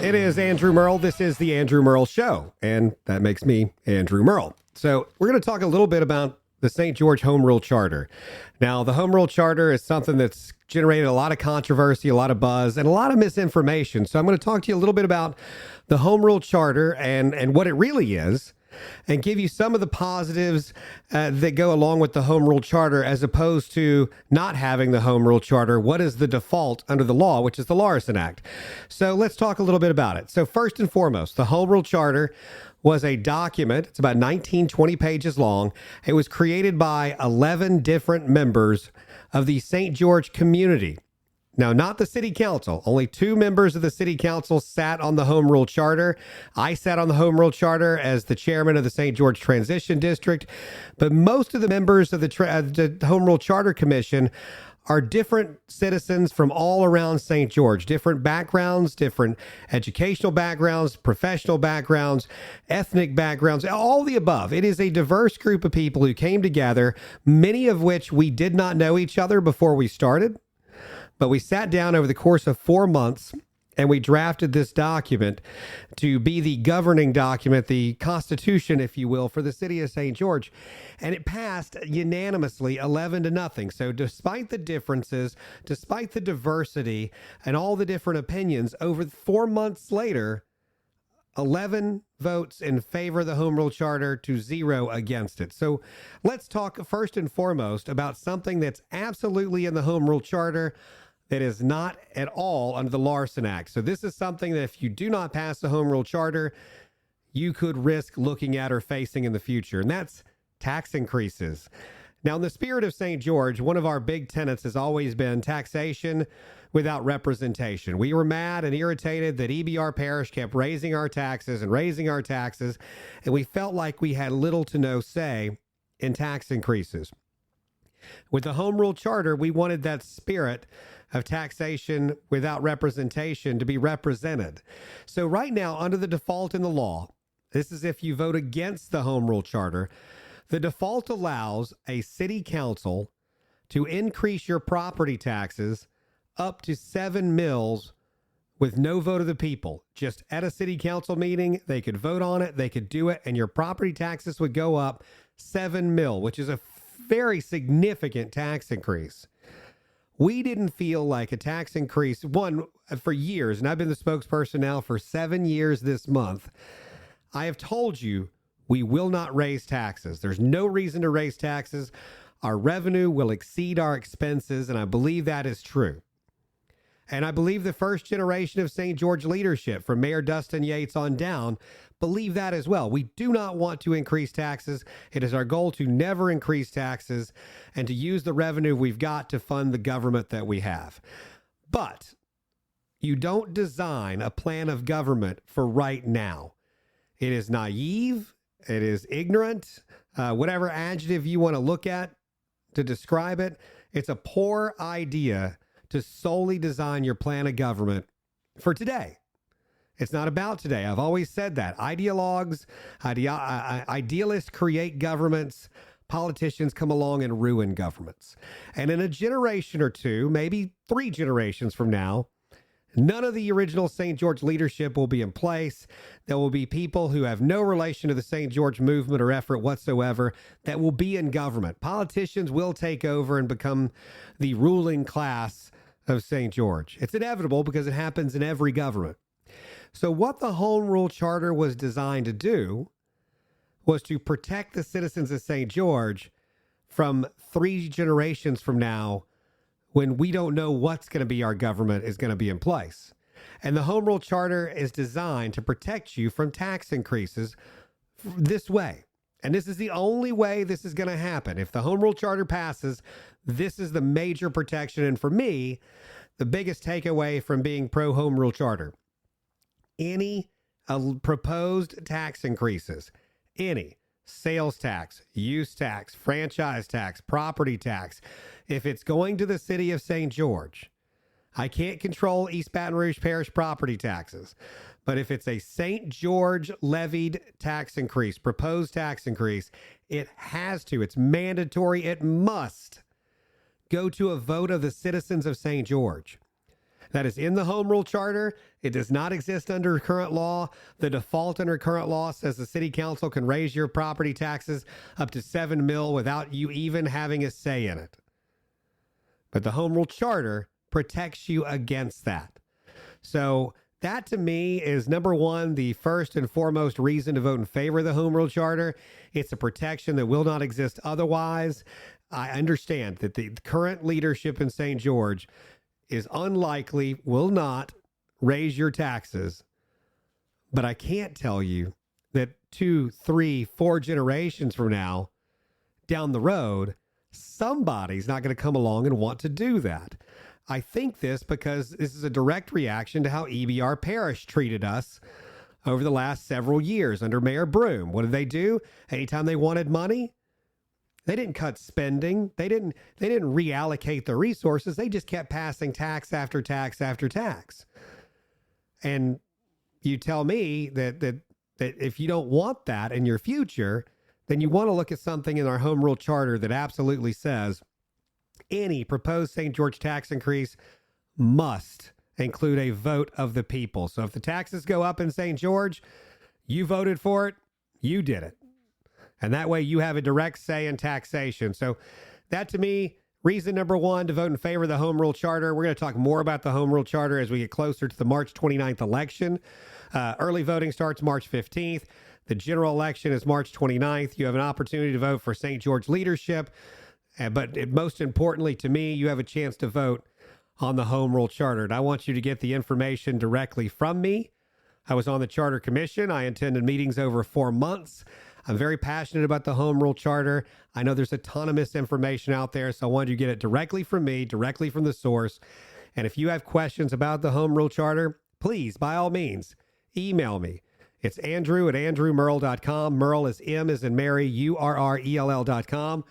It is Andrew Merle. This is the Andrew Merle Show, and that makes me Andrew Merle. So we're going to talk a little bit about the St. George Home Rule Charter. Now, the Home Rule Charter is something that's generated a lot of controversy, a lot of buzz, and a lot of misinformation. So I'm going to talk to you a little bit about the Home Rule Charter and what it really is, and give you some of the positives that go along with the Home Rule Charter as opposed to not having the Home Rule Charter. What is the default under the law, which is the Larson Act? So let's talk a little bit about it. So first and foremost, the Home Rule Charter was a document. It's about 20 pages long. It was created by 11 different members of the St. George community. Now, not the city council. Only 2 members of the city council sat on the Home Rule Charter. I sat on the Home Rule Charter as the chairman of the St. George Transition District. But most of the members of the Home Rule Charter Commission are different citizens from all around St. George, different backgrounds, different educational backgrounds, professional backgrounds, ethnic backgrounds, all the above. It is a diverse group of people who came together, many of which we did not know each other before we started. But we sat down over the course of 4 months and we drafted this document to be the governing document, the constitution, if you will, for the city of St. George. And it passed unanimously 11-0. So despite the differences, despite the diversity and all the different opinions, over 4 months later, 11 votes in favor of the Home Rule Charter to 0 against it. So let's talk first and foremost about something that's absolutely in the Home Rule Charter that is not at all under the Larson Act. So this is something that if you do not pass the Home Rule Charter, you could risk looking at or facing in the future, and that's tax increases. Now, in the spirit of St. George, one of our big tenets has always been taxation without representation. We were mad and irritated that EBR Parish kept raising our taxes, and we felt like we had little to no say in tax increases. With the Home Rule Charter, we wanted that spirit of taxation without representation to be represented. So right now, under the default in the law, this is if you vote against the Home Rule Charter, the default allows a city council to increase your property taxes up to 7 mills with no vote of the people. Just at a city council meeting, they could vote on it, they could do it, and your property taxes would go up 7 mil, which is a very significant tax increase. We didn't feel like a tax increase, one, for years, and I've been the spokesperson now for 7 years this month. I have told you we will not raise taxes. There's no reason to raise taxes. Our revenue will exceed our expenses, and I believe that is true. And I believe the first generation of St. George leadership, from Mayor Dustin Yates on down, believe that as well. We do not want to increase taxes. It is our goal to never increase taxes and to use the revenue we've got to fund the government that we have. But you don't design a plan of government for right now. It is naive. It is ignorant. Whatever adjective you want to look at to describe it, it's a poor idea to solely design your plan of government for today. It's not about today. I've always said that. Idealists create governments. Politicians come along and ruin governments. And in a generation or two, maybe 3 generations from now, none of the original St. George leadership will be in place. There will be people who have no relation to the St. George movement or effort whatsoever that will be in government. Politicians will take over and become the ruling class of St. George. It's inevitable because it happens in every government. So what the Home Rule Charter was designed to do was to protect the citizens of St. George from 3 generations from now, when we don't know what's going to be our government is going to be in place. And the Home Rule Charter is designed to protect you from tax increases this way. And this is the only way this is going to happen. If the Home Rule Charter passes, this is the major protection. And for me, the biggest takeaway from being pro Home Rule Charter, any proposed tax increases, any sales tax, use tax, franchise tax, property tax, if it's going to the city of St. George, I can't control East Baton Rouge Parish property taxes, but if it's a St. George levied tax increase, proposed tax increase, it has to, it's mandatory, it must go to a vote of the citizens of St. George. That is in the Home Rule Charter. It does not exist under current law. The default under current law says the city council can raise your property taxes up to $7 million without you even having a say in it. But the Home Rule Charter protects you against that. So that to me is number one, the first and foremost reason to vote in favor of the Home Rule Charter. It's a protection that will not exist otherwise. I understand that the current leadership in St. George is unlikely, will not raise your taxes. But I can't tell you that 2, 3, 4 generations from now, down the road, somebody's not going to come along and want to do that. I think this because this is a direct reaction to how EBR Parish treated us over the last several years under Mayor Broome. What did they do? Anytime they wanted money, they didn't cut spending. They didn't reallocate the resources. They just kept passing tax after tax after tax. And you tell me that if you don't want that in your future, then you want to look at something in our Home Rule Charter that absolutely says any proposed St. George tax increase must include a vote of the people. So if the taxes go up in St. George, you voted for it, you did it. And that way you have a direct say in taxation. So that to me, reason number one to vote in favor of the Home Rule Charter. We're going to talk more about the Home Rule Charter as we get closer to the March 29th election. Early voting starts March 15th. The general election is March 29th. You have an opportunity to vote for St. George leadership. But most importantly to me, you have a chance to vote on the Home Rule Charter. And I want you to get the information directly from me. I was on the Charter Commission. I attended meetings over 4 months. I'm very passionate about the Home Rule Charter. I know there's a ton of misinformation out there, so I wanted you to get it directly from me, directly from the source. And if you have questions about the Home Rule Charter, please, by all means, email me. It's Andrew@andrewmurrell.com. Murrell is M as in Mary, URRELL.com.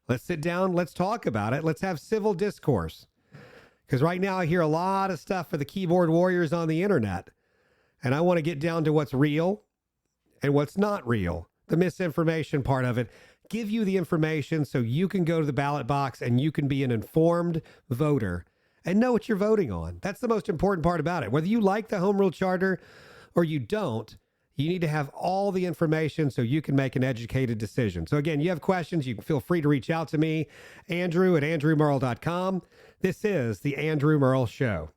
Let's sit down. Let's talk about it. Let's have civil discourse. Because right now I hear a lot of stuff for the keyboard warriors on the internet. And I want to get down to what's real and what's not real. The misinformation part of it. Give you the information so you can go to the ballot box and you can be an informed voter and know what you're voting on. That's the most important part about it. Whether you like the Home Rule Charter or you don't, you need to have all the information so you can make an educated decision. So again, you have questions, you can feel free to reach out to me, Andrew@andrewmurrell.com. This is the Andrew Murrell Show.